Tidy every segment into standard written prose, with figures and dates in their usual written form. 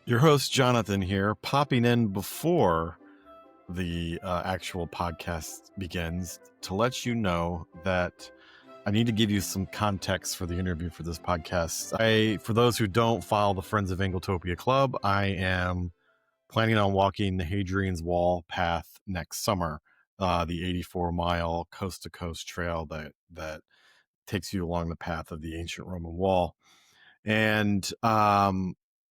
Your host, Jonathan, here, popping in before the actual podcast begins to let you know that I need to give you some context for the interview for this podcast. For those who don't follow the Friends of Anglotopia Club, I am planning on walking the Hadrian's Wall path next summer, the 84-mile coast-to-coast trail that takes you along the path of the ancient Roman wall. And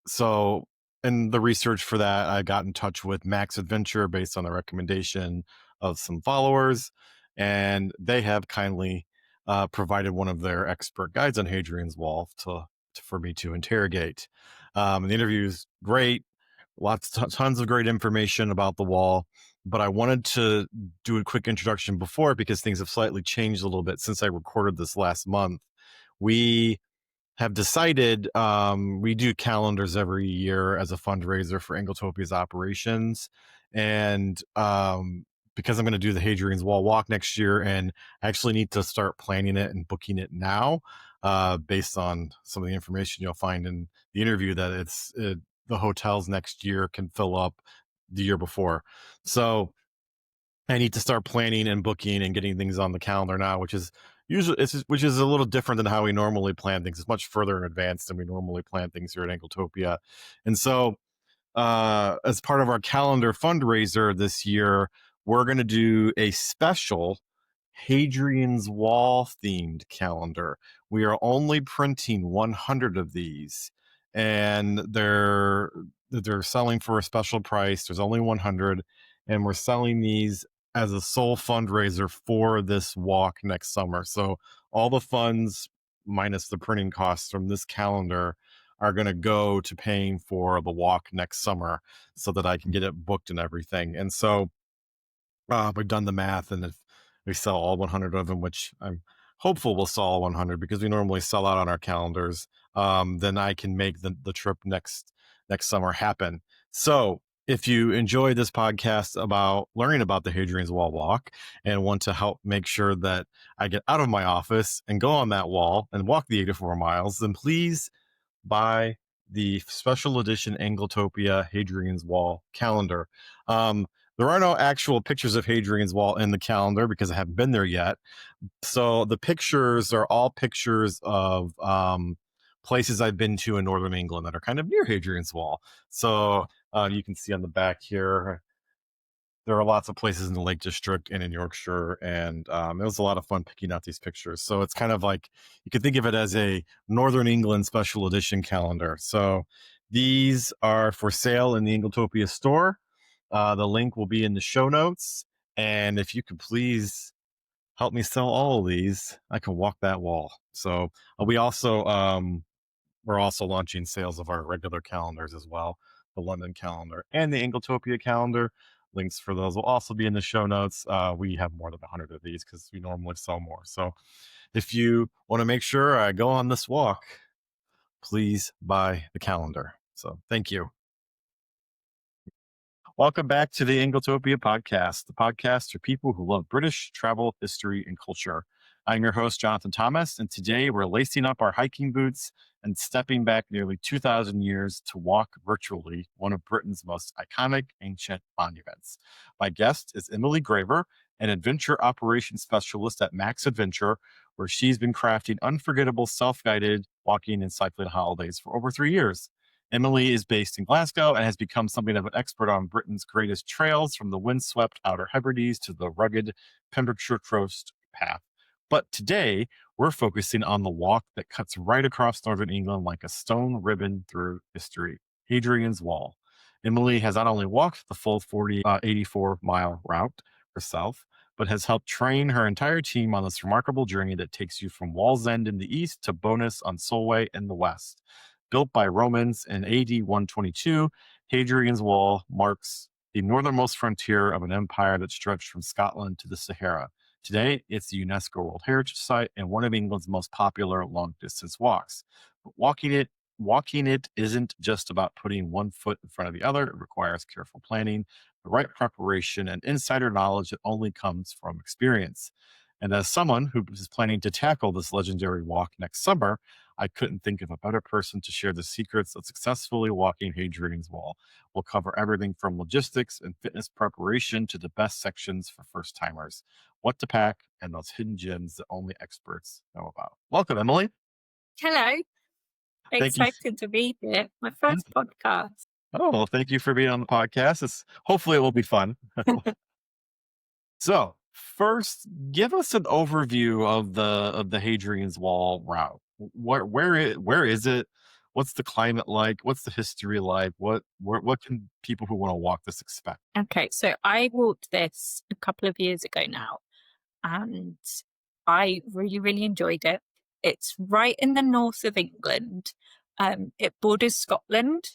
so in the research for that, I got in touch with Max Adventure based on the recommendation of some followers, and they have kindly provided one of their expert guides on Hadrian's Wall for me to interrogate. The interview is great, tons of great information about the wall. But I wanted to do a quick introduction before because things have slightly changed a little bit since I recorded this last month. We have decided we do calendars every year as a fundraiser for Anglotopia's operations. And because I'm going to do the Hadrian's Wall walk next year and I actually need to start planning it and booking it now based on some of the information you'll find in the interview that the hotels next year can fill up the year before. So I need to start planning and booking and getting things on the calendar now, which is a little different than how we normally plan things. It's much further in advance than we normally plan things here at Anglotopia. And so as part of our calendar fundraiser this year, we're going to do a special Hadrian's Wall themed calendar. We are only printing 100 of these, and they're selling for a special price. There's only 100, and we're selling these as a sole fundraiser for this walk next summer. So all the funds minus the printing costs from this calendar are going to go to paying for the walk next summer so that I can get it booked and everything. And so we've done the math, and if we sell all 100 of them, which I'm hopeful we'll sell all 100 because we normally sell out on our calendars, then I can make the trip next summer happen. So if you enjoy this podcast about learning about the Hadrian's Wall walk and want to help make sure that I get out of my office and go on that wall and walk the 84 miles, then please buy the special edition Anglotopia Hadrian's Wall calendar. There are no actual pictures of Hadrian's Wall in the calendar because I haven't been there yet. So the pictures are all pictures of places I've been to in northern England that are kind of near Hadrian's Wall. So you can see on the back here, there are lots of places in the Lake District and in Yorkshire, and it was a lot of fun picking out these pictures. So it's kind of like, you could think of it as a Northern England special edition calendar. So these are for sale in the Anglotopia store. The link will be in the show notes. And if you could please help me sell all of these, I can walk that wall. So we're also launching sales of our regular calendars as well, the London calendar and the Anglotopia calendar. Links for those will also be in the show notes. We have more than 100 of these because we normally sell more. So if you want to make sure I go on this walk, please buy the calendar. So thank you. Welcome back to the Anglotopia podcast, the podcast for people who love British travel, history, and culture. I'm your host, Jonathan Thomas, and today we're lacing up our hiking boots and stepping back nearly 2,000 years to walk virtually one of Britain's most iconic ancient monuments. My guest is Emily Graver, an adventure operations specialist at Max Adventure, where she's been crafting unforgettable self-guided walking and cycling holidays for over 3 years. Emily is based in Glasgow and has become something of an expert on Britain's greatest trails, from the windswept Outer Hebrides to the rugged Pembrokeshire coast path. But today, we're focusing on the walk that cuts right across northern England like a stone ribbon through history, Hadrian's Wall. Emily has not only walked the full 84-mile route herself, but has helped train her entire team on this remarkable journey that takes you from Wallsend in the east to Bowness on Solway in the west. Built by Romans in AD 122, Hadrian's Wall marks the northernmost frontier of an empire that stretched from Scotland to the Sahara. Today, it's the UNESCO World Heritage Site and one of England's most popular long-distance walks. But walking it isn't just about putting one foot in front of the other. It requires careful planning, the right preparation, and insider knowledge that only comes from experience. And as someone who is planning to tackle this legendary walk next summer, I couldn't think of a better person to share the secrets of successfully walking Hadrian's Wall. We'll cover everything from logistics and fitness preparation to the best sections for first timers, what to pack, and those hidden gems that only experts know about. Welcome, Emily. Hello, Thank you. excited to be here. My first podcast. Oh, well, thank you for being on the podcast. Hopefully it will be fun. So, first, give us an overview of the Hadrian's Wall route. Where is it? What's the climate like? What's the history like? What can people who want to walk this expect? Okay, so I walked this a couple of years ago now, and I really, really enjoyed it. It's right in the north of England. It borders Scotland.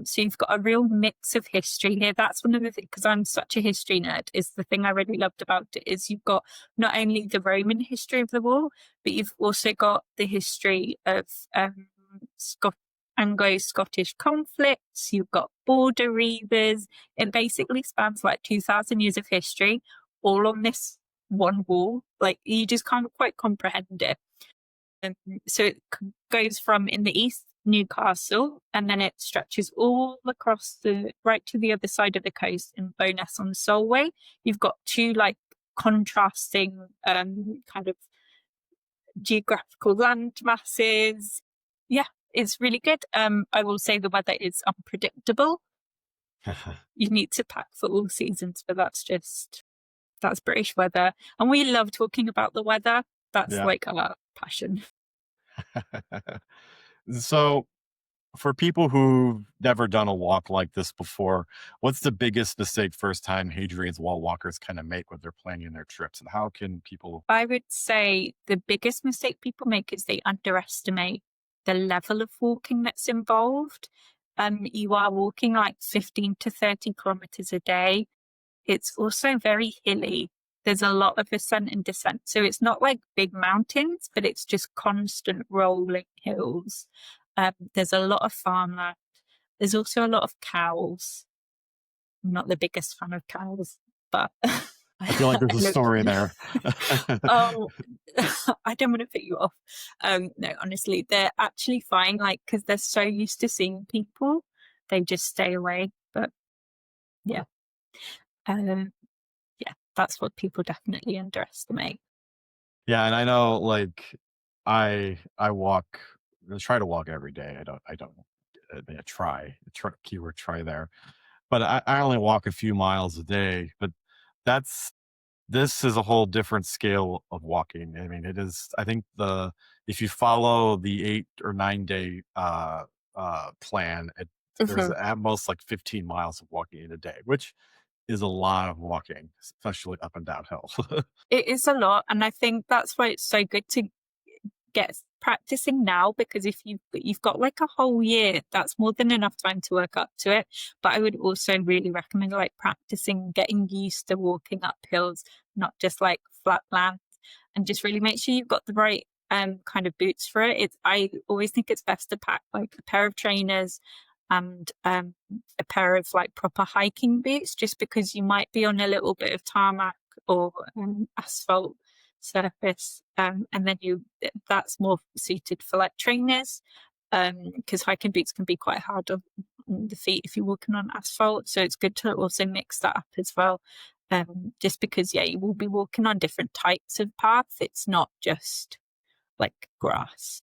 So you've got a real mix of history here. That's one of the things, because I'm such a history nerd, is the thing I really loved about it is you've got not only the Roman history of the wall, but you've also got the history of Scot Anglo-Scottish conflicts. You've got border reivers. It basically spans like 2,000 years of history, all on this one wall. Like you just can't quite comprehend it. So it goes from in the east Newcastle, and then it stretches all across right to the other side of the coast in Bowness on Solway. You've got two like contrasting kind of geographical land masses. Yeah, it's really good. I will say the weather is unpredictable. You need to pack for all seasons, but that's British weather. And we love talking about the weather. That's like our passion. So, for people who've never done a walk like this before, what's the biggest mistake first time Hadrian's Wall walkers kind of make when they're planning their trips? And how can people? I would say the biggest mistake people make is they underestimate the level of walking that's involved. You are walking like 15 to 30 kilometers a day. It's also very hilly. There's a lot of ascent and descent. So it's not like big mountains, but it's just constant rolling hills. There's a lot of farmland. There's also a lot of cows. I'm not the biggest fan of cows, but I feel like there's a story there. Oh, I don't want to put you off. No, honestly, they're actually fine. Like, because they're so used to seeing people, they just stay away. But yeah, yeah, that's what people definitely underestimate. Yeah, and I know, like, I walk, I try to walk every day. I don't, keyword try there, but I only walk a few miles a day. But that's this is a whole different scale of walking. I mean, it is. I think the if you follow the 8 or 9 day plan, there's at most like 15 miles of walking in a day, which is a lot of walking, especially up and downhill. It is a lot, and I think that's why it's so good to get practicing now, because if you've got like a whole year, that's more than enough time to work up to it. But I would also really recommend like practicing getting used to walking up hills, not just like flat land, and just really make sure you've got the right kind of boots for it. I always think it's best to pack like a pair of trainers and a pair of like proper hiking boots, just because you might be on a little bit of tarmac or asphalt surface, and then that's more suited for like trainers, because hiking boots can be quite hard on the feet if you're walking on asphalt. So it's good to also mix that up as well, just because you will be walking on different types of paths. It's not just like grass.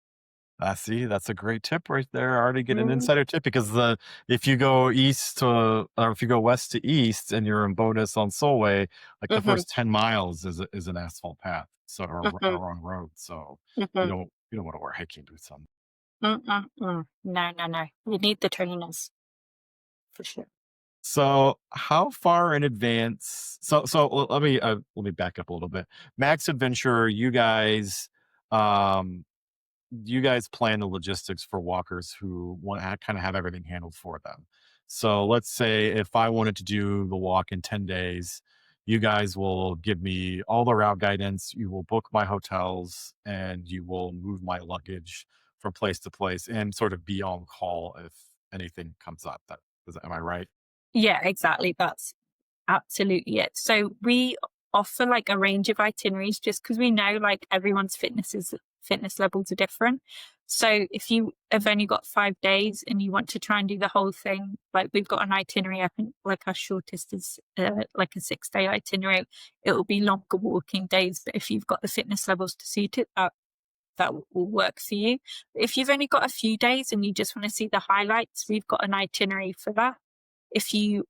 See, that's a great tip right there. I already get an insider tip because if you go east to or if you go west to east and you're in Bowness on Solway, like the first 10 miles is an asphalt path, so or a wrong road. So you don't want to wear hiking boots on. No. You need the trainers for sure. So how far in advance? Let me back up a little bit. Max Adventure, you guys plan the logistics for walkers who want to kind of have everything handled for them. So let's say if I wanted to do the walk in 10 days, you guys will give me all the route guidance, you will book my hotels, and you will move my luggage from place to place and sort of be on call if anything comes up. Am I right? Yeah, exactly. That's absolutely it. So we offer like a range of itineraries just because we know like everyone's fitness is fitness levels are different. So if you have only got 5 days and you want to try and do the whole thing, like we've got an itinerary, I think like our shortest is like a 6-day itinerary. It will be longer walking days, but if you've got the fitness levels to suit it, that will work for you. If you've only got a few days and you just want to see the highlights, we've got an itinerary for that. If you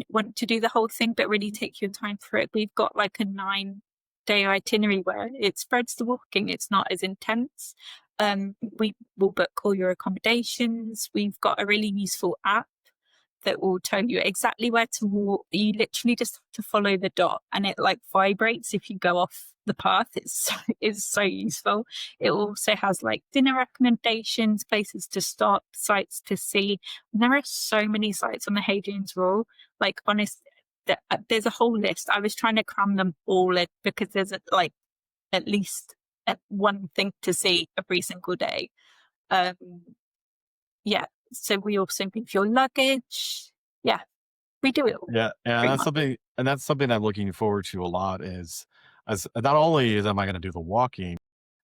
want to do the whole thing but really take your time for it, we've got like a 9-day itinerary where it spreads the walking. It's not as intense. We will book all your accommodations. We've got a really useful app that will tell you exactly where to walk. You literally just have to follow the dot and it like vibrates if you go off the path. It's so useful. It also has like dinner recommendations, places to stop, sites to see. And there are so many sites on the Hadrian's Wall. Like honestly, there's a whole list. I was trying to cram them all in because there's like at least one thing to see every single day. Yeah. So we also move your luggage. Yeah, we do it all. Yeah, and Pretty that's much. something I'm looking forward to a lot is as not only am I gonna do the walking,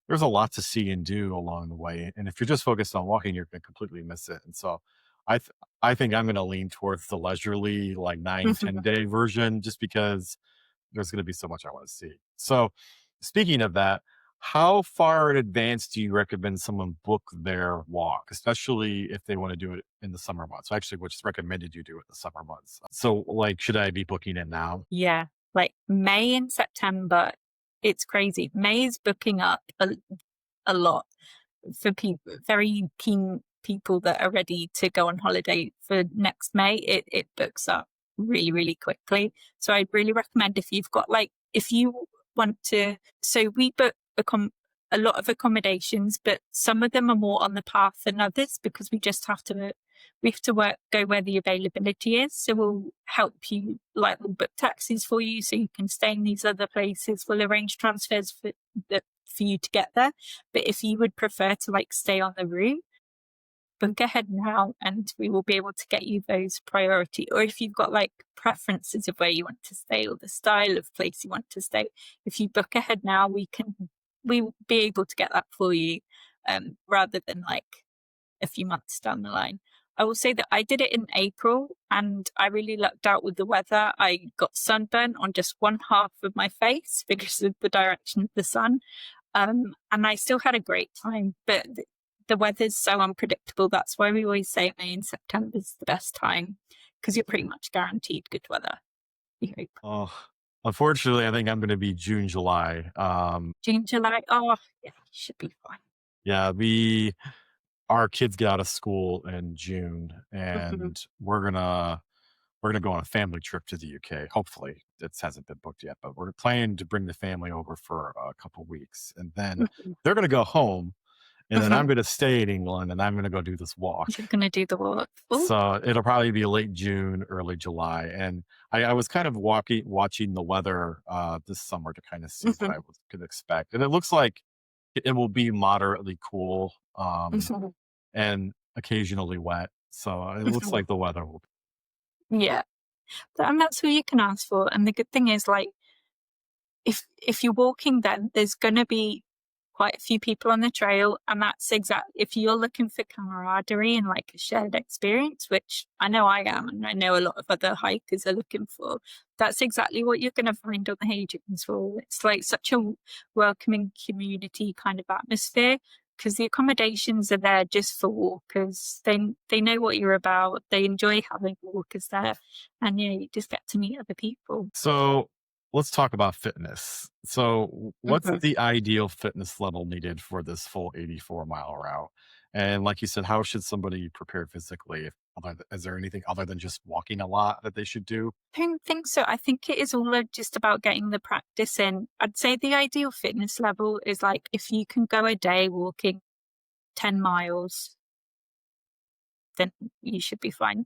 there's a lot to see and do along the way, and if you're just focused on walking, you're gonna completely miss it, and so I th I think I'm gonna lean towards the leisurely, like, 9, 10-day version just because there's going to be so much I want to see. So, speaking of that, how far in advance do you recommend someone book their walk, especially if they want to do it in the summer months? Actually, which is recommended you do it in the summer months. So, like, should I be booking it now? Yeah, like May and September, it's crazy. May is booking up a lot for people, very keen people that are ready to go on holiday for next May. It books up really, really quickly. So I'd really recommend if you've got like, if you want to, so we book a lot of accommodations, but some of them are more on the path than others because we have to go where the availability is. So we'll help you, like we'll book taxis for you so you can stay in these other places. We'll arrange transfers for you to get there. But if you would prefer to like stay on the route, book ahead now and we will be able to get you those priority. Or if you've got like preferences of where you want to stay or the style of place you want to stay, if you book ahead now, we will be able to get that for you, rather than like a few months down the line. I will say that I did it in April and I really lucked out with the weather. I got sunburn on just one half of my face because of the direction of the sun. And I still had a great time, but the weather's so unpredictable. That's why we always say May and September is the best time because you're pretty much guaranteed good weather. We hope. Oh, unfortunately, I think I'm going to be June, July. June, July. Oh, yeah, should be fine. Yeah, our kids get out of school in June, and we're gonna go on a family trip to the UK. Hopefully, it hasn't been booked yet, but we're planning to bring the family over for a couple weeks, and then they're gonna go home, and then I'm gonna stay in England, and I'm gonna go do this walk. You're going to do the walk. Ooh. So it'll probably be late June, early July, and I was kind of watching the weather this summer to kind of see what I could expect, and it looks like it will be moderately cool and occasionally wet. So it looks like the weather will. Yeah. And that's all you can ask for. And the good thing is, like, if you're walking, then there's going to be quite a few people on the trail, and that's exactly if you're looking for camaraderie and like a shared experience, which I know I am, and I know a lot of other hikers are looking for. That's exactly what you're going to find on the Hadrian's Wall. It's like such a welcoming community kind of atmosphere because the accommodations are there just for walkers. They know what you're about. They enjoy having walkers there, and yeah, you just get to meet other people. So let's talk about fitness. So, what's the ideal fitness level needed for this full 84-mile route? And like you said, how should somebody prepare physically? Is there anything other than just walking a lot that they should do? I don't think so. I think it is all just about getting the practice in. I'd say the ideal fitness level is like if you can go a day walking 10 miles, then you should be fine.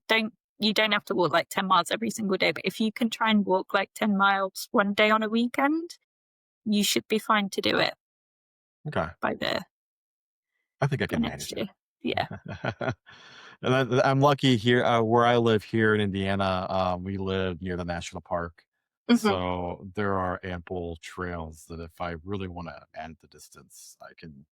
You don't have to walk like 10 miles every single day, but if you can try and walk like 10 miles one day on a weekend, you should be fine to do it Okay, by the I think I can next manage year. Yeah. it. And I'm lucky here where I live here in Indiana. We live near the national park, so there are ample trails that if I really want to add the distance, I can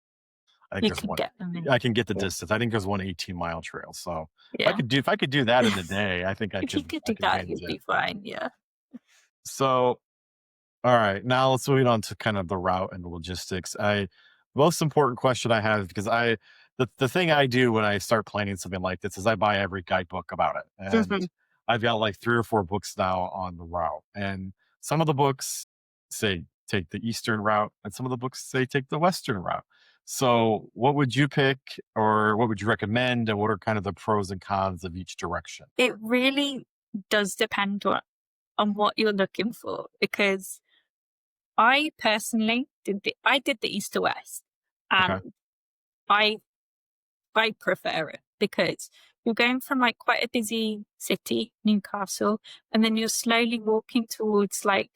I think You there's can one. get them in. I can get the Yeah. distance. I think there's one 18-mile trail. So Yeah. if I could do that in a day, I think If you could I do could that, manage you'd it. be fine. Yeah. So all right, now let's move on to kind of the route and the logistics. Most important question I have, because the thing I do when I start planning something like this is I buy every guidebook about it, and Mhm. I've got like 3 or 4 books now on the route, and some of the books say take the eastern route, and some of the books say take the western route. So, what would you pick, or what would you recommend, and what are kind of the pros and cons of each direction? It really does depend on what you're looking for, because I personally did the east to west, Okay. and I I prefer it because you're going from like quite a busy city, Newcastle, and then you're slowly walking towards like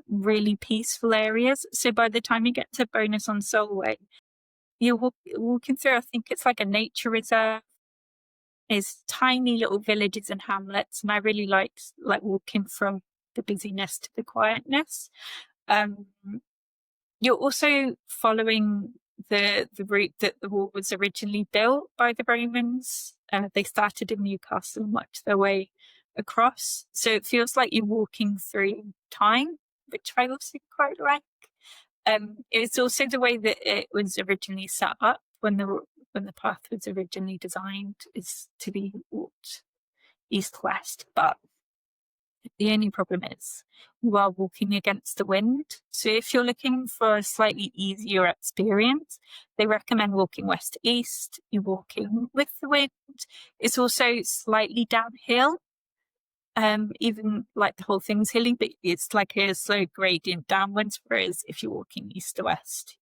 really peaceful areas. So by the time you get to Bonus on Solway, you're walking through, I think it's like a nature reserve. It's tiny little villages and hamlets, and I really like walking from the busyness to the quietness. Um, you're also following the route that the wall was originally built by the Romans. They started in Newcastle and worked their way across. So it feels like you're walking through time, which I also quite like. It's also the way that it was originally set up when the path was originally designed, is to be walked east-west. But the only problem is you are walking against the wind. So if you're looking for a slightly easier experience, they recommend walking west to east. You're walking with the wind. It's also slightly downhill. Even like the whole thing's hilly, but it's like a slow gradient downwards. Whereas if you're walking east to west,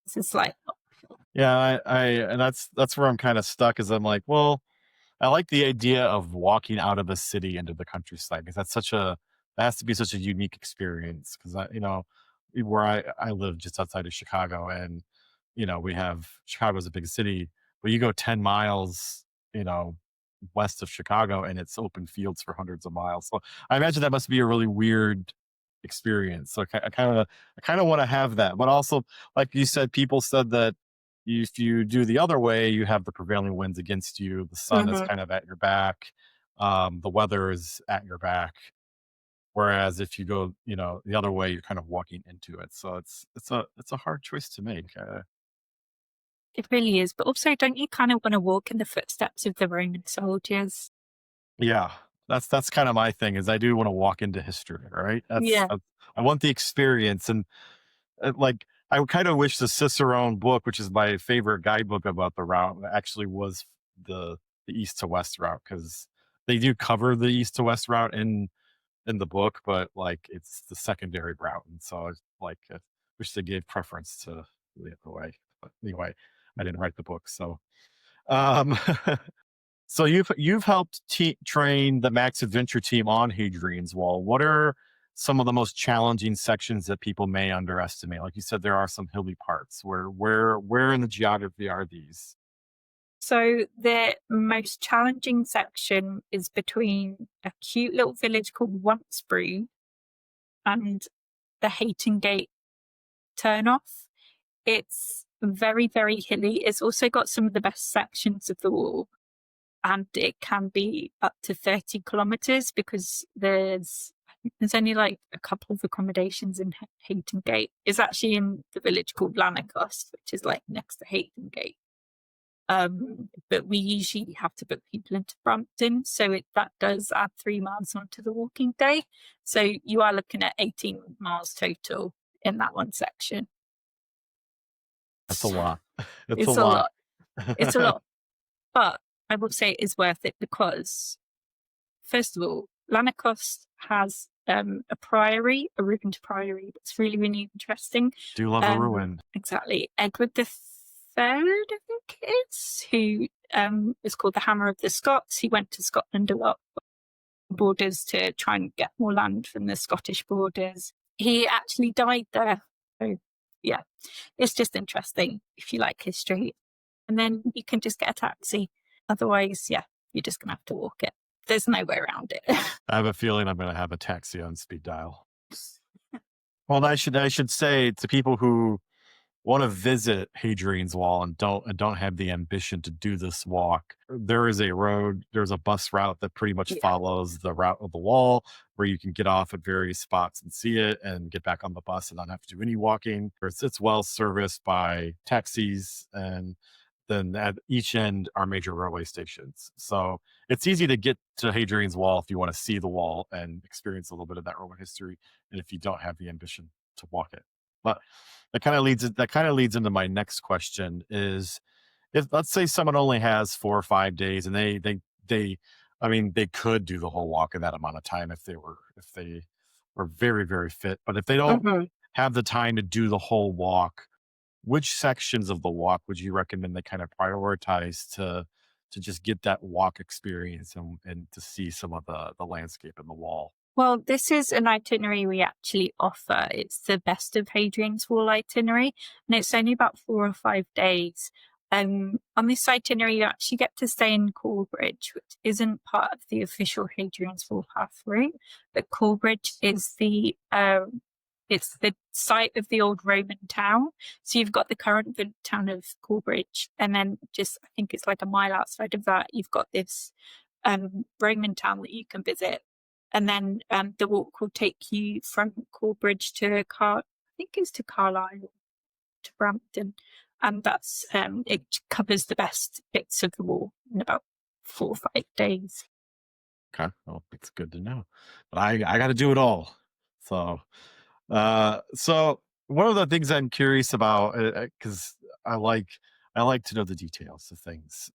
it's a slight uphill. Yeah, and that's where I'm kind of stuck. Is I'm like, well, I like the idea of walking out of a city into the countryside, because that has to be such a unique experience. Because where I live just outside of Chicago, and we have Chicago's a big city, but you go 10 miles, you know, west of Chicago, and it's open fields for hundreds of miles. So I imagine that must be a really weird experience. So I kind of want to have that, but also, like you said, people said that if you do the other way, you have the prevailing winds against you. The sun is Mhm. kind of at your back. The weather is at your back. Whereas if you go, the other way, you're kind of walking into it. So it's a hard choice to make. It really is. But also, don't you kind of want to walk in the footsteps of the Roman soldiers? Yeah, that's kind of my thing. Is I do want to walk into history, right? Yeah. I want the experience, and like I kind of wish the Cicerone book, which is my favorite guidebook about the route, actually was the the east to west route, because they do cover the east to west route in the book, but like it's the secondary route, and so I wish they gave preference to the other way. But anyway, I didn't write the book, so um, so you've helped train the Max Adventure team on Hadrian's Wall. What are some of the most challenging sections that people may underestimate? Like you said, there are some hilly parts. Where in the geography are these? So the most challenging section is between a cute little village called Oncebury and the Hayton Gate turnoff. It's very, very hilly. It's also got some of the best sections of the wall, and it can be up to 30 kilometers because there's only like a couple of accommodations in Hayton Gate. It's actually in the village called Lanercost, which is like next to Hayton Gate. But we usually have to book people into Brampton, so that does add 3 miles onto the walking day. So you are looking at 18 miles total in that one section. That's a lot. It's a It's a lot. lot. It's a lot, but I will say it is worth it because, first of all, Lanercost has a priory, a ruined priory that's really, really interesting. Do love a ruin. Exactly. Edward the Third, I think it is, who is called the Hammer of the Scots. He went to Scotland a lot, borders, to try and get more land from the Scottish borders. He actually died there. So, yeah, it's just interesting if you like history. And then you can just get a taxi. Otherwise, yeah, you're just going to have to walk it. There's no way around it. I have a feeling I'm going to have a taxi on speed dial. Well, I should say to people who want to visit Hadrian's Wall and don't have the ambition to do this walk, there is a road, there's a bus route that pretty much Yeah. follows the route of the wall, where you can get off at various spots and see it and get back on the bus and not have to do any walking. It's well serviced by taxis, and then at each end are major railway stations. So it's easy to get to Hadrian's Wall if you want to see the wall and experience a little bit of that Roman history, and if you don't have the ambition to walk it. But that kind of leads into my next question is, if let's say someone only has 4 or 5 days and they I mean, they could do the whole walk in that amount of time if they were very, very fit. But if they don't Mhm. have the time to do the whole walk, which sections of the walk would you recommend they kind of prioritize to just get that walk experience and to see some of the landscape and the wall? Well, this is an itinerary we actually offer. It's the Best of Hadrian's Wall itinerary, and it's only about 4 or 5 days. On this itinerary, you actually get to stay in Corbridge, which isn't part of the official Hadrian's Wall path route, but Corbridge is it's the site of the old Roman town. So you've got the current town of Corbridge, and then just I think it's like a mile outside of that, you've got this Roman town that you can visit. And then the walk will take you from Corbridge to I think it's to Carlisle, to Brampton, and that's it covers the best bits of the wall in about 4 or 5 days. Okay, well, it's good to know. But I got to do it all. So, so one of the things I'm curious about, because I like I like to know the details of things,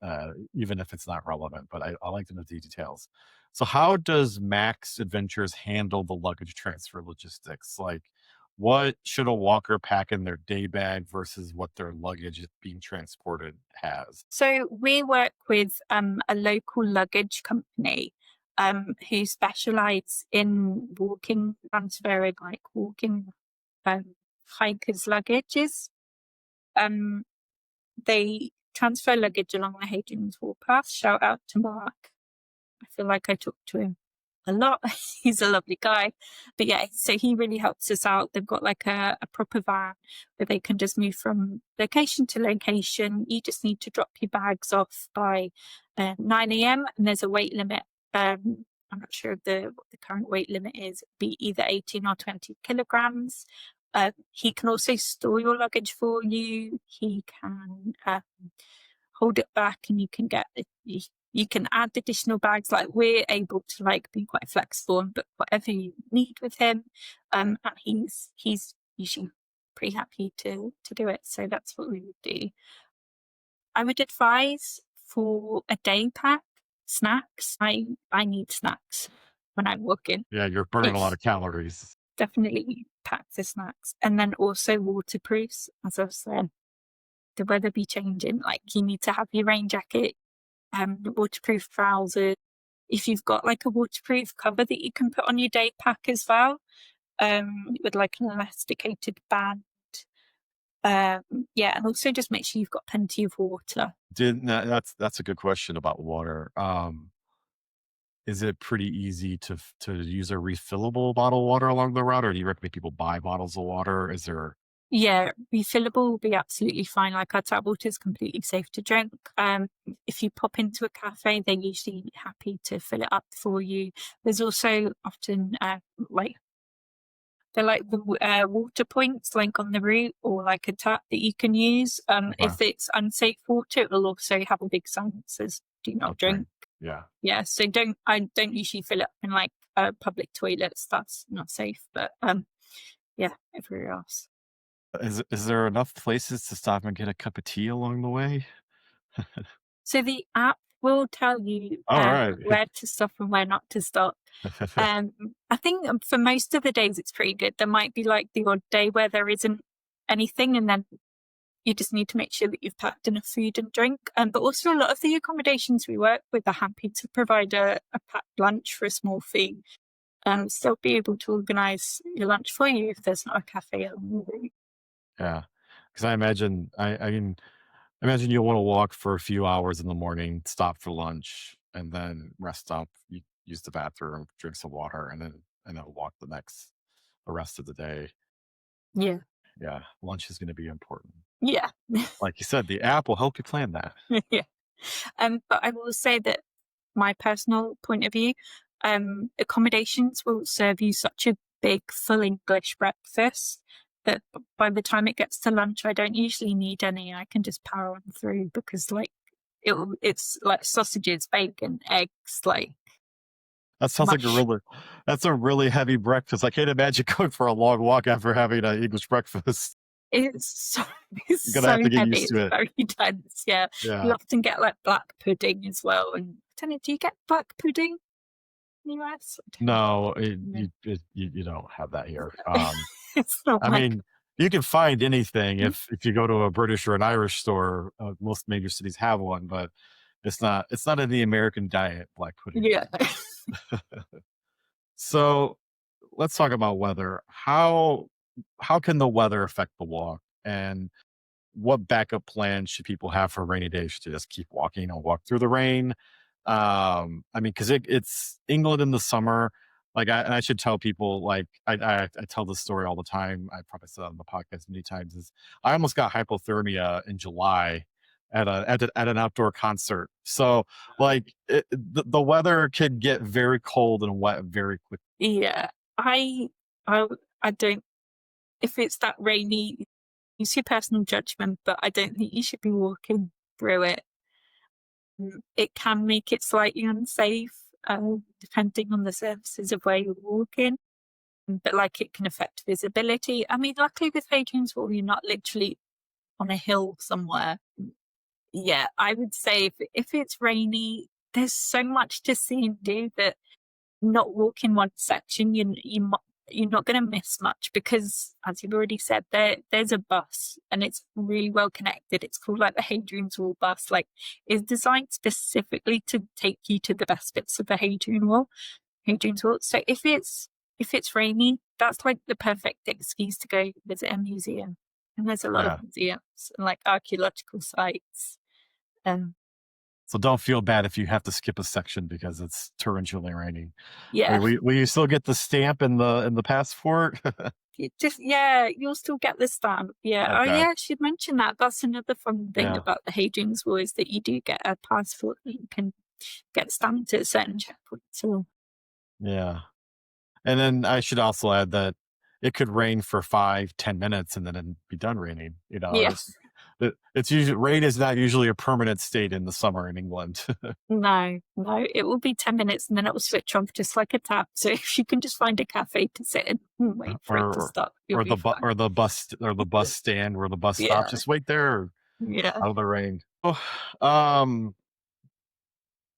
even if it's not relevant. But I like to know the details. So, how does Max Adventures handle the luggage transfer logistics? Like, what should a walker pack in their day bag versus what their luggage is being transported has? So we work with a local luggage company who specialise in walking, transferring like walking hikers' luggages. Um, they transfer luggage along the Hadrian's Wall path. Shout out to Mark. I feel like I talk to him a lot. He's a lovely guy. But yeah, so he really helps us out. They've got like a proper van where they can just move from location to location. You just need to drop your bags off by 9 a.m. and there's a weight limit. I'm not sure what the current weight limit is. It'd be either 18 or 20 kilograms. He can also store your luggage for you. He can hold it back, and you can you can add additional bags. Like we're able to like be quite flexible and book whatever you need with him. And he's usually pretty happy to do it. So that's what we would do. I would advise for a day pack, snacks. I need snacks when I'm walking. Yeah, you're burning a lot It's of calories. definitely pack the snacks. And then also waterproofs, as I've said. The weather be changing, like you need to have your rain jacket, waterproof trousers. If you've got like a waterproof cover that you can put on your day pack as well, with like an elasticated band. Yeah, and also just make sure you've got plenty of water. That's a good question about water. Is it pretty easy to use a refillable bottle of water along the route, or do you recommend people buy bottles of water? Is there Yeah, refillable will be absolutely fine. Like our tap water is completely safe to drink. If you pop into a cafe, they're usually happy to fill it up for you. There's also often like they're like the water points, like on the route, or like a tap that you can use. okay? If it's unsafe water, it will also have a big sign that says "Do not Okay, drink." yeah. Yeah, so I don't usually fill it up in like public toilets. That's not safe. But yeah, everywhere else. Is there enough places to stop and get a cup of tea along the way? So the app will tell you All right. where to stop and where not to stop. Um, I think for most of the days it's pretty good. There might be like the odd day where there isn't anything, and then you just need to make sure that you've packed enough food and drink. But also, a lot of the accommodations we work with are happy to provide a packed lunch for a small fee. So they'll be able to organise your lunch for you if there's not a cafe along the route. Yeah, because I mean, imagine you'll wanna walk for a few hours in the morning, stop for lunch, and then rest up, use the bathroom, drink some water, and then walk the rest of the day. Yeah. Yeah, lunch is going to be important. Yeah. Like you said, the app will help you plan that. Yeah. But I will say that my personal point of view, accommodations will serve you such a big, full English breakfast that by the time it gets to lunch, I don't usually need any. I can just power on through because, like, it's like sausages, bacon, eggs, like That sounds like mush. that's a really heavy breakfast. I can't imagine going for a long walk after having an English breakfast. It's so it's You're gonna have so to get heavy. used It's to it. very dense. Yeah, you Yeah. often get like black pudding as well. And I don't know, do you get black pudding in the US? I don't No, know. you don't have that here. It's not I like mean, you can find anything mm, if you go to a British or an Irish store. Most major cities have one, but it's not in the American diet, black pudding. yeah. So let's talk about weather. How can the weather affect the walk? And what backup plans should people have for rainy days to just keep walking and walk through the rain? I mean, because it's England in the summer. Like, and I should tell people, like, I tell this story all the time. I probably said it on the podcast many times. Is I almost got hypothermia in July at an outdoor concert. So, like, the weather can get very cold and wet very quickly. Yeah. I I I don't if it's that rainy, use your personal judgment, but I don't think you should be walking through it. It can make it slightly unsafe, depending on the surfaces of where you're walking. But like it can affect visibility. I mean, luckily with Hadrian's Wall, you're not literally on a hill somewhere. Yeah, I would say if it's rainy, there's so much to see and do that not walking one section, you're not going to miss much because, as you've already said, there's a bus and it's really well connected. It's called like the Hadrian's Wall bus. Like, it's designed specifically to take you to the best bits of the Hadrian's Wall. So if it's rainy, that's like the perfect excuse to go visit a museum. And there's a lot of Yeah. museums and like archaeological sites. Um, So don't feel bad if you have to skip a section because it's torrentially raining. I yeah, mean, will you still get the stamp in the passport? yeah, you'll still get the stamp. Yeah. Oh, Okay. yeah, I should mention that. That's another fun thing Yeah. about the Hadrian's Wall is that you do get a passport that you can get stamped at certain checkpoints. So, Yeah. And then I should also add that it could rain for 5, 10 minutes and then it'd be done raining. yeah, It's usually rain is not usually a permanent state in the summer in England. no, no, it will be 10 minutes and then it will switch off just like a tap. So if you can just find a cafe to sit in and wait for it to or stop, you'll be fine. or the bus stand where the bus stops. Yeah, Just wait there yeah, out of the rain. Oh, um,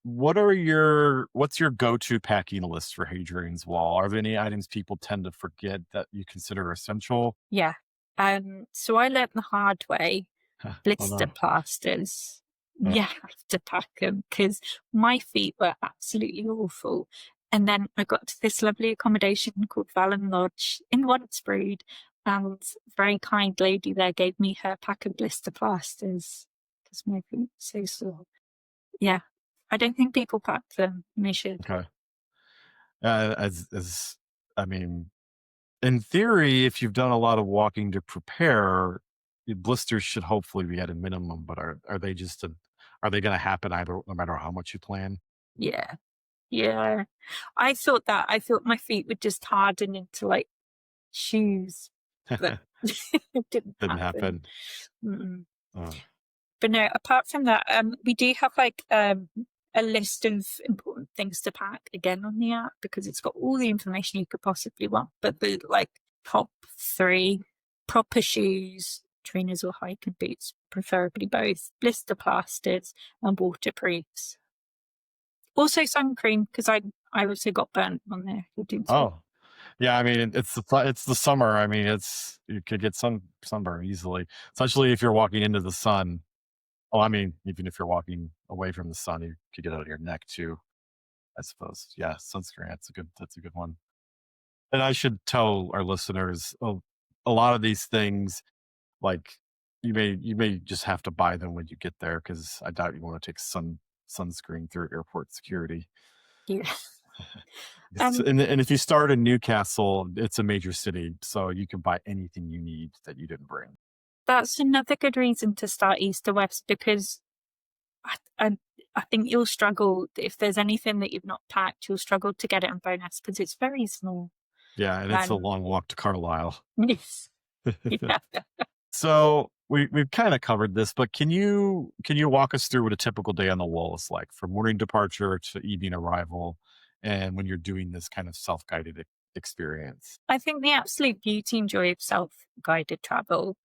what's your go-to packing list for Hadrian's Wall? Are there any items people tend to forget that you consider essential? yeah. So I learnt the hard way. Oh Blister no. plasters. Yeah. You have to pack them because my feet were absolutely awful. And then I got to this lovely accommodation called Vallon Lodge in Wandsbrood, and a very kind lady there gave me her pack of blister plasters because my feet were so sore. Yeah, I don't think people pack them. And they should. Okay. As I mean, in theory, if you've done a lot of walking to prepare, your blisters should hopefully be at a minimum. But are they going to happen either no matter how much you plan? Yeah, yeah. I thought that. I thought my feet would just harden into like shoes, but it didn't Didn't happen. happen. Mm-mm. Oh, But no, apart from that, we do have like a list of important things to pack again on the app because it's got all the information you could possibly want. But the like top three: proper shoes, trainers or hiking boots, preferably both, blister plasters, and waterproofs. Also sun cream because I also got burnt on there. oh, yeah. I mean, it's the summer. I mean, it's you could get sunburn easily, especially if you're walking into the sun. Oh, I mean, even if you're walking away from the sun, you could get out of your neck too. I suppose. Yeah, sunscreen. That's a good one. And I should tell our listeners a lot of these things, like you may just have to buy them when you get there because I doubt you want to take sunscreen through airport security. Yeah. Um, And if you start in Newcastle, it's a major city, so you can buy anything you need that you didn't bring. that's another good reason to start east to west because I, I, I think you'll struggle if there's anything that you've not packed. You'll struggle to get it on Bonus because it's very small. Yeah, and it's a And long walk to Carlisle. yes, yeah. So we've kind of covered this, but can you walk us through what a typical day on the wall is like, from morning departure to evening arrival, and when you're doing this kind of self-guided experience? I think the absolute beauty and joy of self-guided travel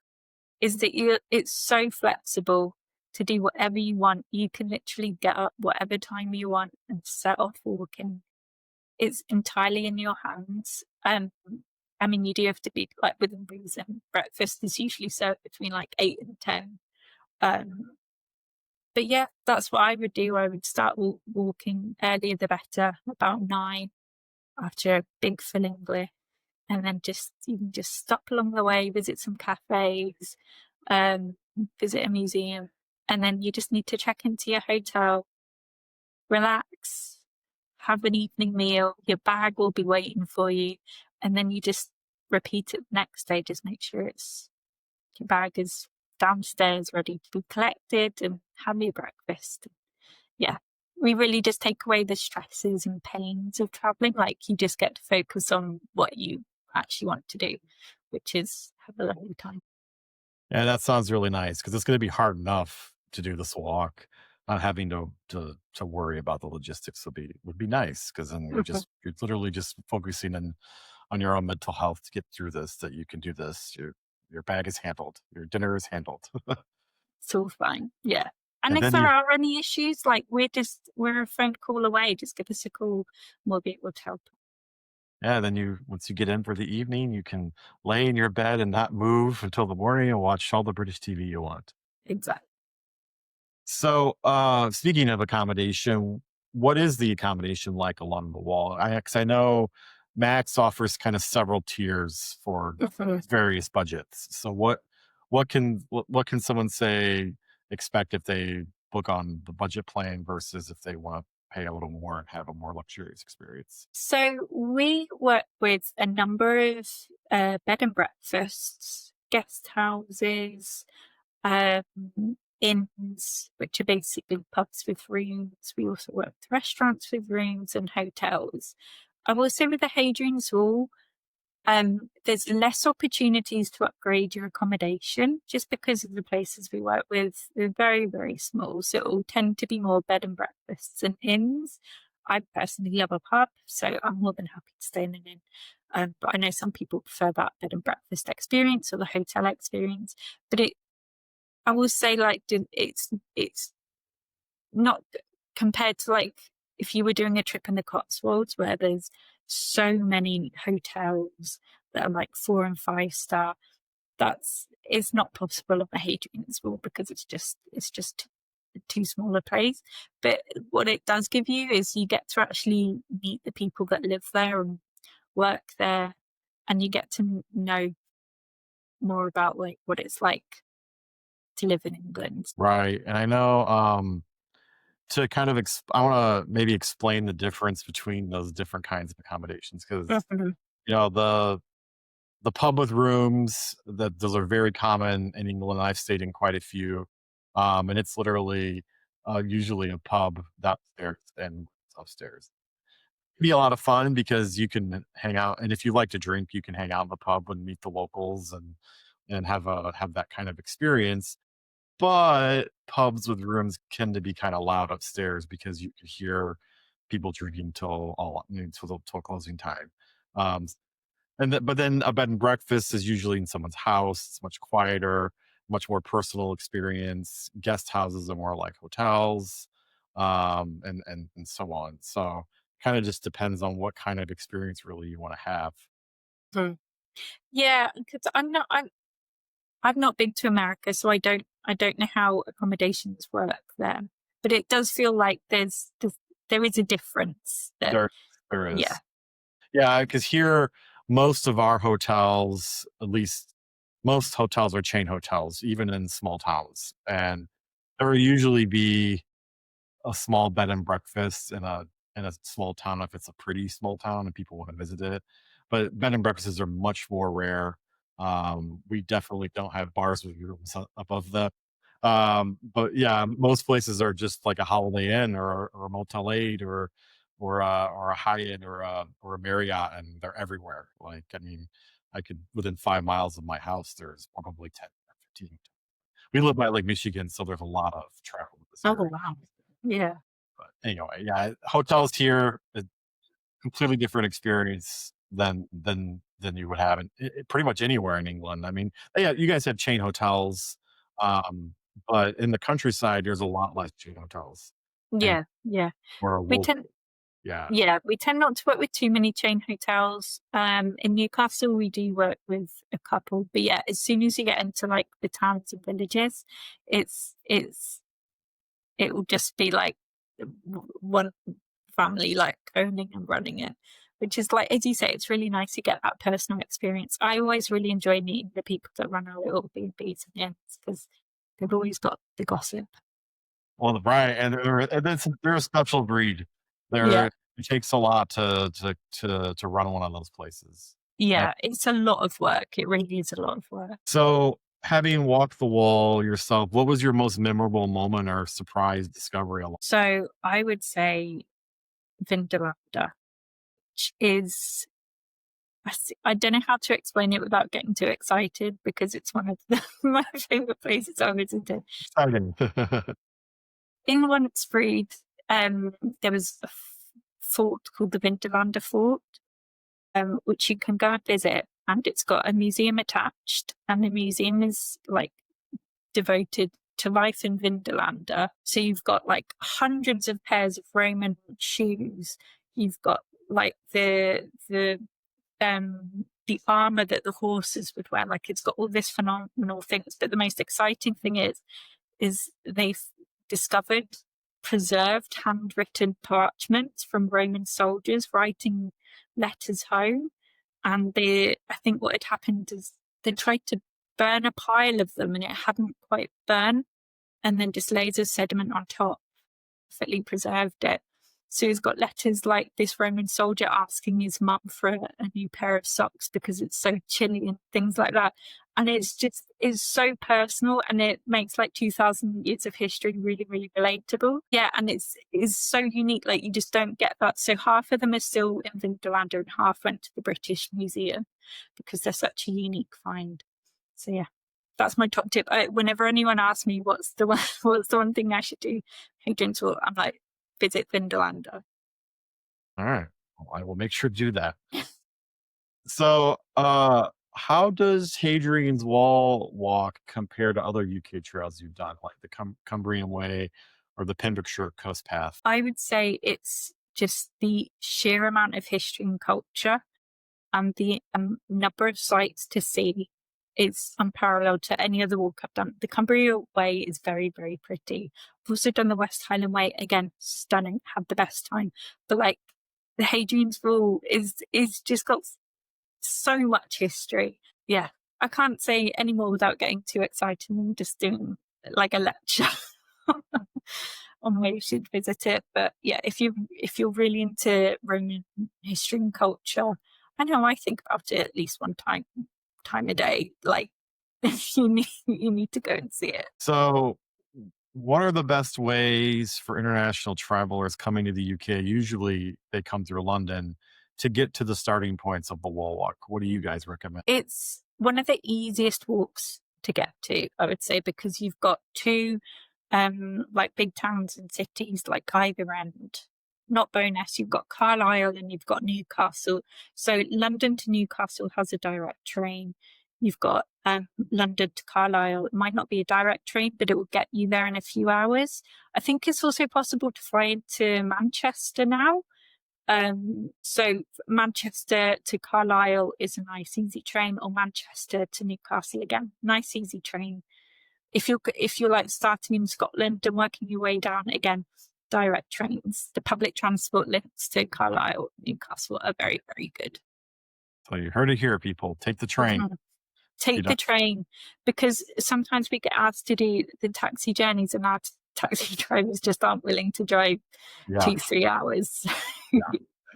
is that it's so flexible to do whatever you want. You can literally get up whatever time you want and set off walking. It's entirely in your hands. I mean, you do have to be like within reason. Breakfast is usually served between like 8 and 10. Um, but yeah, that's what I would do. I would start walking earlier the better, about 9 after a big filling lift, and then just you can just stop along the way, visit some cafes, um, visit a museum, and then you just need to check into your hotel, relax, have an evening meal. Your bag will be waiting for you, and then you just repeat it the next day. Just make sure your bag is downstairs, ready to be collected, and have your breakfast. Yeah, we really just take away the stresses and pains of traveling. Like you just get to focus on what you actually want to do, which is have a lovely time. Yeah, that sounds really nice because it's going to be hard enough to do this walk. Not having to worry about the logistics would be nice, because then Mhm. you're literally just focusing on your own mental health to get through this. That you can do this. Your bag is handled. Your dinner is handled. It's all fine. Yeah. And And if then there you are any issues, like we're a phone call away. Just give us a call. And we'll be able to help. Yeah, then once you get in for the evening, you can lay in your bed and not move until the morning and watch all the British TV you want. Exactly. So, speaking of accommodation, what is the accommodation like along the wall? 'Cause I know Max offers kind of several tiers for Mhm. various budgets. So, what can someone say expect if they book on the budget plan versus if they want to pay a little more and have a more luxurious experience? So we work with a number of bed and breakfasts, guest houses, um, inns, which are basically pubs with rooms. We also work with restaurants with rooms and hotels. I will say with the Hadrian's Wall, there's less opportunities to upgrade your accommodation just because of the places we work with. They're very, very small. So it will tend to be more bed and breakfasts and inns. I personally love a pub, so I'm more than happy to stay in an inn. But I know some people prefer that bed and breakfast experience or the hotel experience. But I will say, like, it's not compared to like if you were doing a trip in the Cotswolds where there's so many hotels that are like 4 and 5 star. It's not possible on the Hadrian's Wall because it's just too small a place. But what it does give you is you get to actually meet the people that live there and work there, and you get to know more about like what it's like to live in England. Right. And I know, to kind of I want to maybe explain the difference between those different kinds of accommodations, because Mhm. you know the pub with rooms, that those are very common in England. I've stayed in quite a few, and it's literally usually a pub downstairs and upstairs. Be a lot of fun because you can hang out, and if you like to drink, you can hang out in the pub and meet the locals and have that kind of experience. But pubs with rooms tend to be kind of loud upstairs because you could hear people drinking till till closing time. Um, but then a bed and breakfast is usually in someone's house. It's much quieter, much more personal experience. Guest houses are more like hotels, and so on. So kind of just depends on what kind of experience really you want to have. Mhm. Yeah, because I've not been to America, so I don't know how accommodations work there. But it does feel like there is a difference that There, there yeah. is. Yeah, because here, most of our hotels, at least most hotels are chain hotels, even in small towns. And there will usually be a small bed and breakfast and in a small town if it's a pretty small town and people want to visit it. But bed and breakfasts are much more rare. We definitely don't have bars with rooms above that. But yeah, most places are just like a Holiday Inn or a Motel 8 or a Hyatt or a Marriott, and they're everywhere. Like, I mean, I could within 5 miles of my house, there's probably 10 or 15. We live by Lake Michigan, so there's a lot of travel in this Oh, area. wow. Yeah. But anyway, yeah, hotels here, a completely different experience than you would have in pretty much anywhere in England. I mean, yeah, you guys have chain hotels, um, but in the countryside, there's a lot less chain hotels, and Yeah. Yeah. or We we'll tend yeah. Yeah, we tend not to work with too many chain hotels. In Newcastle, we do work with a couple, but yeah, as soon as you get into like the towns and villages, it's it will just be like one family like owning and running it, which is like, as you say, it's really nice to get that personal experience. I always really enjoy meeting the people that run our little B&Bs and inns because they've always got the gossip. Well, right, they're a special breed. Yeah, It takes a lot to run one of those places. yeah, it's a lot of work. It really is a lot of work. So, having walked the wall yourself, what was your most memorable moment or surprise discovery along? So I would say Vindolanda, which is I don't know how to explain it without getting too excited because it's one of my favorite places I've visited. Exciting. In Once there was a fort called the Vindolanda Fort, which you can go and visit, and it's got a museum attached, and the museum is like devoted to life in Vindolanda. So you've got like hundreds of pairs of Roman shoes. You've got like the armor that the horses would wear. Like it's got all this phenomenal things. But the most exciting thing is they've discovered preserved handwritten parchments from Roman soldiers writing letters home. And I think what had happened is they tried to burn a pile of them and it hadn't quite burned, and then just layers of sediment on top perfectly preserved it. So he's got letters like this Roman soldier asking his mum for a new pair of socks because it's so chilly and things like that. And it's so personal, and it makes like 2,000 years of history really, really relatable. Yeah, and it's so unique. Like you just don't get that. So half of them are still in Vindolanda and half went to the British Museum because they're such a unique find. So yeah, that's my top tip. Whenever anyone asks me what's the one thing I should do, Hadrian's Wall, I'm like, visit Vindolanda. All right. Well, I will make sure to do that. So, how does Hadrian's Wall walk compare to other UK trails you've done, like the Cumbrian Way or the Pembrokeshire Coast Path? I would say it's just the sheer amount of history and culture and the number of sites to see is unparalleled to any other walk I've done. The Cumbria Way is very, very pretty. I've also done the West Highland Way, again, stunning, had the best time. But like the Hadrian's Wall is just got so much history. Yeah, I can't say any more without getting too excited and just doing like a lecture on where you should visit it. But yeah, if you're really into Roman history and culture, I know I think about it at least one time a day. Like you need to go and see it. So, what are the best ways for international travelers coming to the UK? Usually, they come through London to get to the starting points of the wall walk. What do you guys recommend? It's one of the easiest walks to get to, I would say, because you've got two like big towns and cities like either end. Not Bowness, you've got Carlisle and you've got Newcastle. So London to Newcastle has a direct train. You've got London to Carlisle. It might not be a direct train, but it will get you there in a few hours. I think it's also possible to fly into Manchester now. So Manchester to Carlisle is a nice easy train, or Manchester to Newcastle again, nice easy train. If you're like starting in Scotland and working your way down again, direct trains. The public transport links to Carlisle, Newcastle are very, very good. So you heard it here, people. Take the train. Mhm. Take the train, because sometimes we get asked to do the taxi journeys and our taxi drivers just aren't willing to drive Yeah, 2-3 hours. yeah.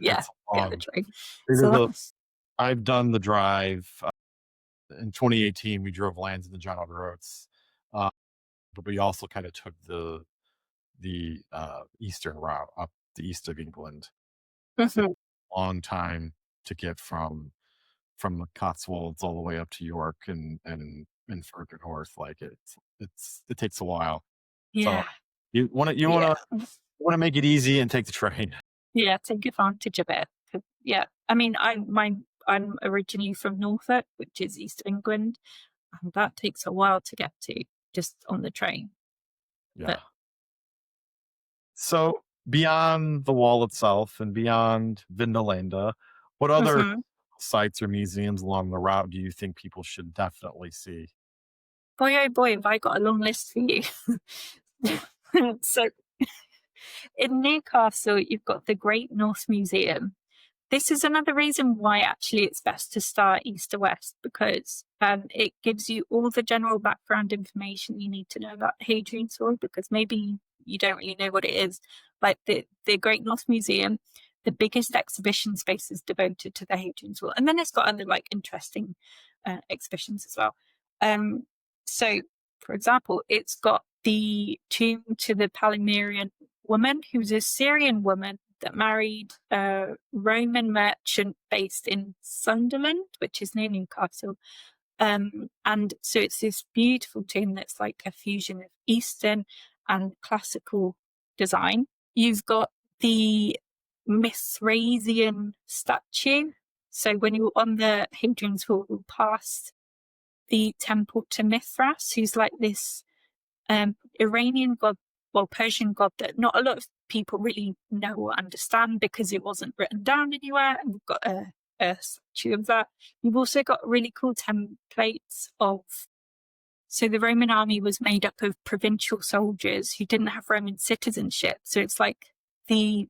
Yeah, It's get the long. train. It So is a. that's I've done the drive. In 2018, we drove lands in the John Roads, uh, but we also kind of took the eastern route up the east of England. It's mhm. a long time to get from the Cotswolds all the way up to York and further north. Like it takes a while. So Yeah, you yeah. wanna make it easy and take the train. Yeah, take advantage of it. 'Cause yeah, I mean, I'm originally from Norfolk, which is East of England, and that takes a while to get to just on the train. Yeah. But So beyond the wall itself and beyond Vindolanda, what other mhm. sites or museums along the route do you think people should definitely see? Boy, oh boy, have I got a long list for you. So in Newcastle, you've got the Great North Museum. This is another reason why actually it's best to start east to west, because it gives you all the general background information you need to know about Hadrian sword, because maybe you don't really know what it is. Like the Great North Museum, the biggest exhibition space is devoted to the Hadrian sword, and then it's got other like interesting exhibitions as well. Um, so, for example, it's got the tomb to the Palmyrian woman, who's a Syrian woman that married a Roman merchant based in Sunderland, which is near Newcastle. And so it's this beautiful tomb that's like a fusion of Eastern and classical design. You've got the Mithrasian statue. So when you're on the Hadrian's Wall, you'll pass the temple to Mithras, who's like this Iranian god, well, Persian god that not a lot of people really know or understand because it wasn't written down anywhere. And we've got a statue of that. You've also got really cool templates of. So the Roman army was made up of provincial soldiers who didn't have Roman citizenship. So it's like the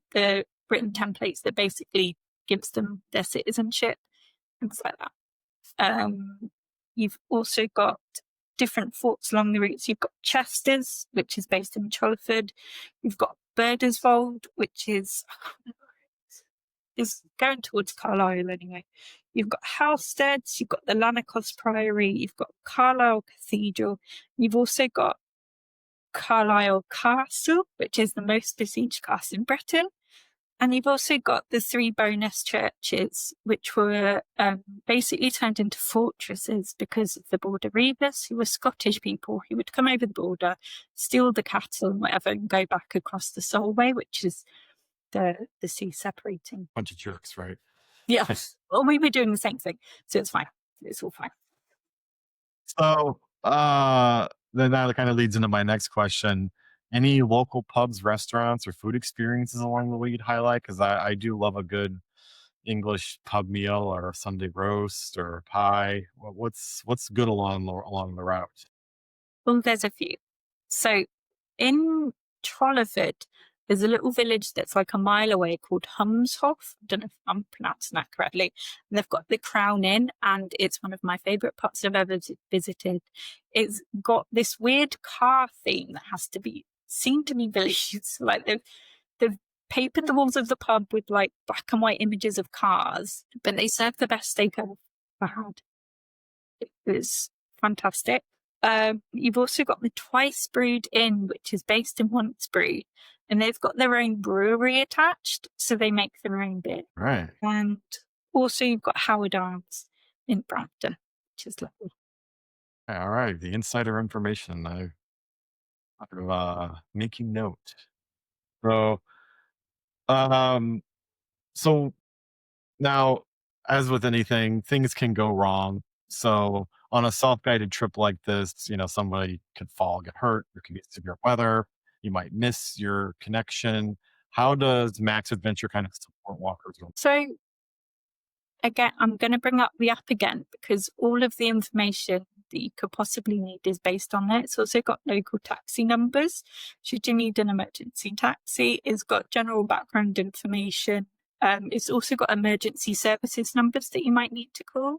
written templates that basically gives them their citizenship, things like that. You've also got different forts along the routes. You've got Chester's, which is based in Chollerford. You've got Burdesvold, which is going towards Carlisle anyway. You've got Halsteads, you've got the Lanercost Priory, you've got Carlisle Cathedral. You've also got Carlisle Castle, which is the most besieged castle in Britain. And you've also got the 3 bonus churches, which were basically turned into fortresses because of the border reivers, who were Scottish people who would come over the border, steal the cattle and whatever, and go back across the Solway, which is the sea separating. Bunch of jerks, right? Yeah, well, we were doing the same thing, so it's fine. It's all fine. So, then that kind of leads into my next question. Any local pubs, restaurants, or food experiences along the way you'd highlight? Because I do love a good English pub meal or a Sunday roast or a pie. What's good along the route? Well, there's a few. So in Trollerford, there's a little village that's like a mile away called Humshoff. I don't know if I'm pronouncing that correctly. And they've got the Crown Inn, and it's one of my favourite parts I've ever visited. It's got this weird car theme that has to be seen to be believed. Like they've papered the walls of the pub with like black and white images of cars, but they serve the best steak I've ever had. It was fantastic. You've also got the Twice Brewed Inn, which is based in Once Brewed, and they've got their own brewery attached, so they make their own beer. Right. And also you've got Howard Arms in Brampton, which is lovely. All right. The insider information. I'm making note. So, um, so now, as with anything, things can go wrong. So, on a self-guided trip like this, somebody could fall, get hurt. There could be severe weather. You might miss your connection. How does Max Adventure kind of support walkers? So again, I'm going to bring up the app again because all of the information that you could possibly need is based on there. It's also got local taxi numbers. Should you need an emergency taxi, it's got general background information. It's also got emergency services numbers that you might need to call.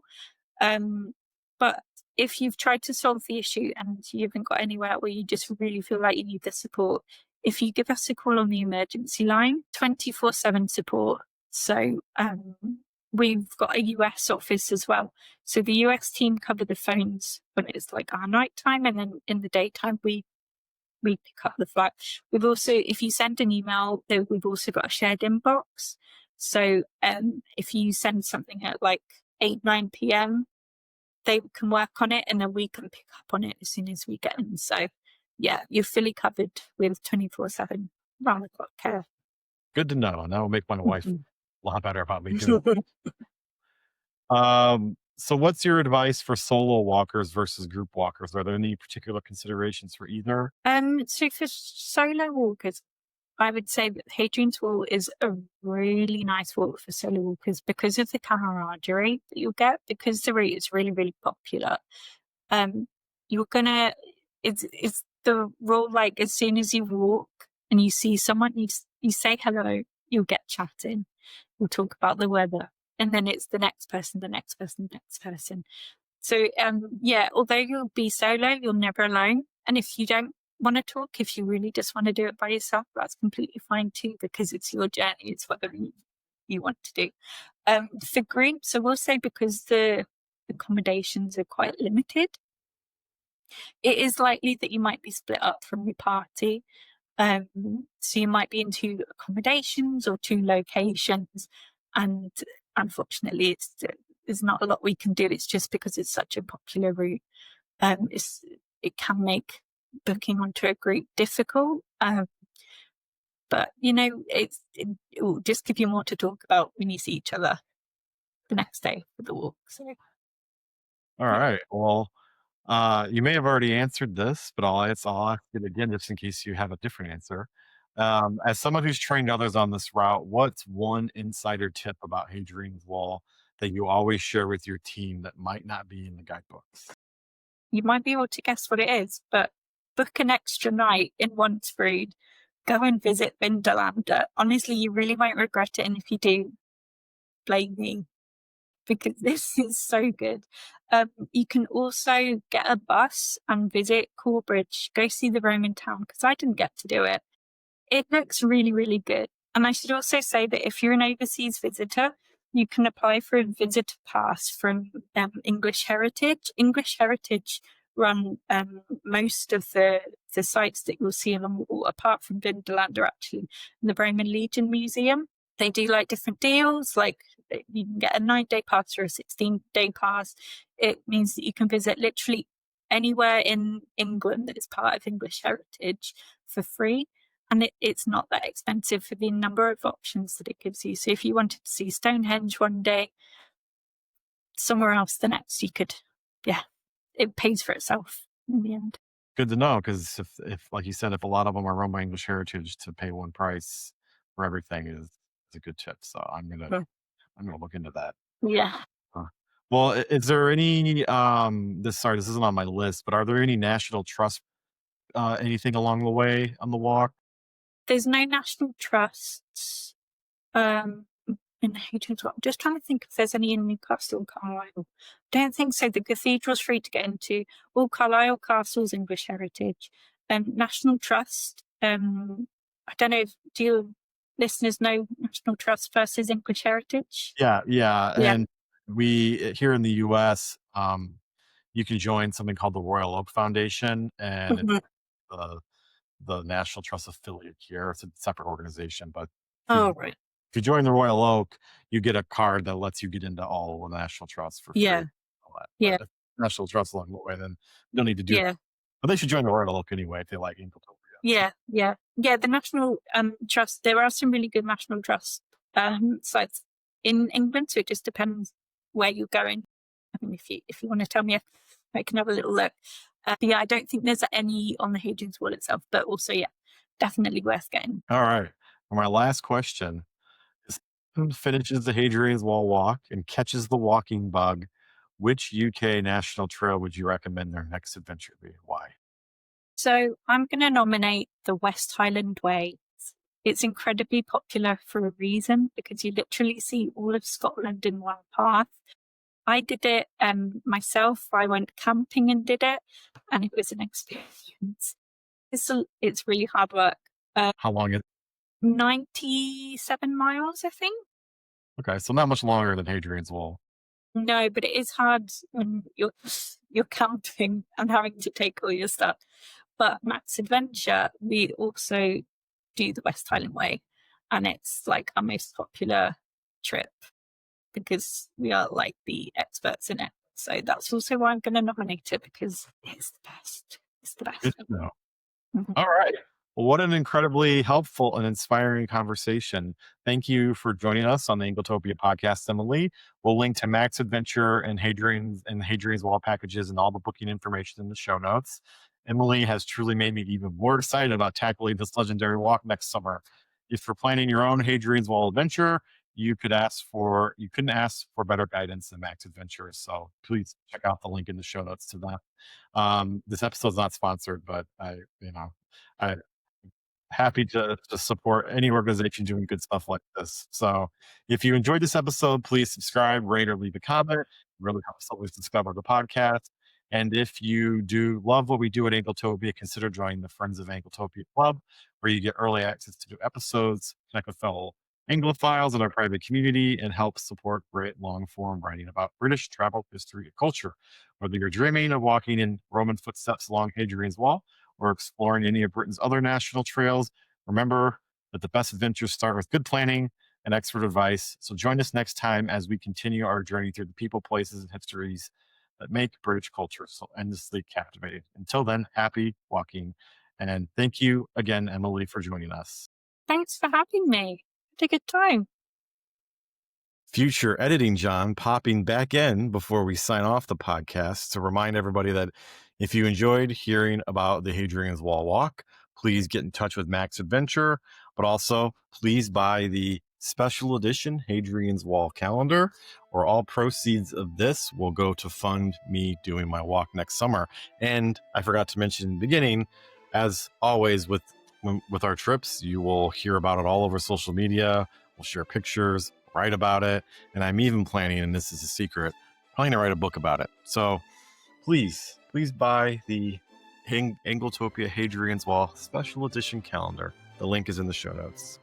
But if you've tried to solve the issue and you haven't got anywhere, or you just really feel like you need the support, if you give us a call on the emergency line, 24/7 support. So we've got a US office as well. So the US team cover the phones when it's like our nighttime, and then in the daytime we pick up the flight. We've also, if you send an email, we've also got a shared inbox. So if you send something at like 8-9 p.m., they can work on it, and then we can pick up on it as soon as we get in. So yeah, you're fully covered with 24/7 round the clock care. Good to know. And that will make my wife Mhm. a lot better about me too. So what's your advice for solo walkers versus group walkers? Are there any particular considerations for either? So for solo walkers, I would say that Hadrian's Wall is a really nice walk for solo walkers because of the camaraderie that you'll get, because the route is really, really popular. You're gonna, it's the rule, like as soon as you walk and you see someone, you say hello, you'll get chatting, we'll talk about the weather, and then it's the next person, the next person, the next person. So yeah, although you'll be solo, you're never alone. And if you don't want to talk, if you really just want to do it by yourself, that's completely fine too, because it's your journey, it's whatever you want to do. For groups, I will say, because the accommodations are quite limited, it is likely that you might be split up from your party. So you might be in 2 accommodations or 2 locations, and unfortunately, there's not a lot we can do. It's just because it's such a popular route. It can make booking onto a group difficult. But it will just give you more to talk about when you see each other the next day for the walk. So All right. Well, you may have already answered this, but I'll ask it again just in case you have a different answer. As someone who's trained others on this route, what's one insider tip about Hadrian's Wall that you always share with your team that might not be in the guidebooks? you might be able to guess what it is, but book an extra night in Wansford. Go and visit Vindolanda. Honestly, you really won't regret it, and if you do, blame me, because this is so good. You can also get a bus and visit Corbridge. Go see the Roman town, because I didn't get to do it. It looks really, really good. And I should also say that if you're an overseas visitor, you can apply for a visitor pass from English Heritage. English Heritage run most of the sites that you'll see along the wall, apart from Vindolanda, actually, in the Roman Legion Museum. They do like different deals, like you can get a 9-day pass or a 16-day pass. It means that you can visit literally anywhere in England that is part of English Heritage for free. And it's not that expensive for the number of options that it gives you. So if you wanted to see Stonehenge one day, somewhere else the next, you could, yeah, it pays for itself in the end. Good to know, because if like you said, if a lot of them are run by English Heritage, to pay one price for everything is a good tip. So I'm gonna look into that. Yeah. Huh. Well, is there any this isn't on my list, but are there any national trust anything along the way on the walk? There's no national trusts in Hadrian's Wall. I'm just trying to think if there's any in Newcastle and Carlisle. Don't think so. The cathedral's free to get into. All Carlisle Castle's English Heritage. National Trust. I don't know do your listeners know National Trust versus English Heritage? Yeah, yeah. Yeah. And we here in the US, you can join something called the Royal Oak Foundation, and it's Mhm. the National Trust affiliate here. It's a separate organization, but if you Oh, right. if you join the Royal Oak, you get a card that lets you get into all the National Trusts for free. Yeah. All that. Yeah. But if National Trust along the way, then you don't need to do that. Yeah. But they should join the Royal Oak anyway if they like Anglotopia. Yeah. Yeah. Yeah. The National Trust, there are some really good National Trust sites in England. So it just depends where you're going. I mean, if you want to tell me, I can have a little look. But yeah, I don't think there's any on the Hadrian's Wall itself, but also, yeah, definitely worth getting. All right. For my last question, is who finishes the Hadrian's Wall walk and catches the walking bug? Which UK national trail would you recommend their next adventure be? Why? So I'm going to nominate the West Highland Way. It's incredibly popular for a reason, because you literally see all of Scotland in one path. I did it myself. I went camping and did it, and it was an experience. It's really hard work. How long is 97 miles, I think. Okay, so not much longer than Hadrian's Wall. No, but it is hard when you're camping and having to take all your stuff. But Max Adventure, we also do the West Highland Way, and it's like our most popular trip because we are like the experts in it. So that's also why I'm going to nominate it, because it's the best. It's the Good best. to know. Mhm. All right. Well, what an incredibly helpful and inspiring conversation. Thank you for joining us on the Anglotopia podcast, Emily. We'll link to Max Adventure and Hadrian's Wall packages and all the booking information in the show notes. Emily has truly made me even more excited about tackling this legendary walk next summer. If you're planning your own Hadrian's Wall adventure, you couldn't ask for better guidance than Max Adventure. So please check out the link in the show notes to that. This episode's not sponsored, but I happy to support any organization doing good stuff like this. So if you enjoyed this episode, please subscribe, rate, or leave a comment. It really helps others discover the podcast. And if you do love what we do at Anglotopia, consider joining the Friends of Anglotopia Club, where you get early access to new episodes, connect with fellow Anglophiles in our private community, and help support great long form writing about British travel, history, and culture. Whether you're dreaming of walking in Roman footsteps along Hadrian's Wall, or exploring any of Britain's other national trails, remember that the best adventures start with good planning and expert advice. So join us next time as we continue our journey through the people, places, and histories that make British culture so endlessly captivating. Until then, happy walking. And thank you again, Emily, for joining us. Thanks for having me. Had a good time. Future editing John popping back in before we sign off the podcast to remind everybody that if you enjoyed hearing about the Hadrian's Wall walk, please get in touch with Max Adventure, but also please buy the special edition Hadrian's Wall calendar, or all proceeds of this will go to fund me doing my walk next summer. And I forgot to mention in the beginning, as always with our trips, you will hear about it all over social media. We'll share pictures, write about it, and I'm even planning, and this is a secret, planning to write a book about it. So please buy the Anglotopia Hadrian's Wall special edition calendar. The link is in the show notes.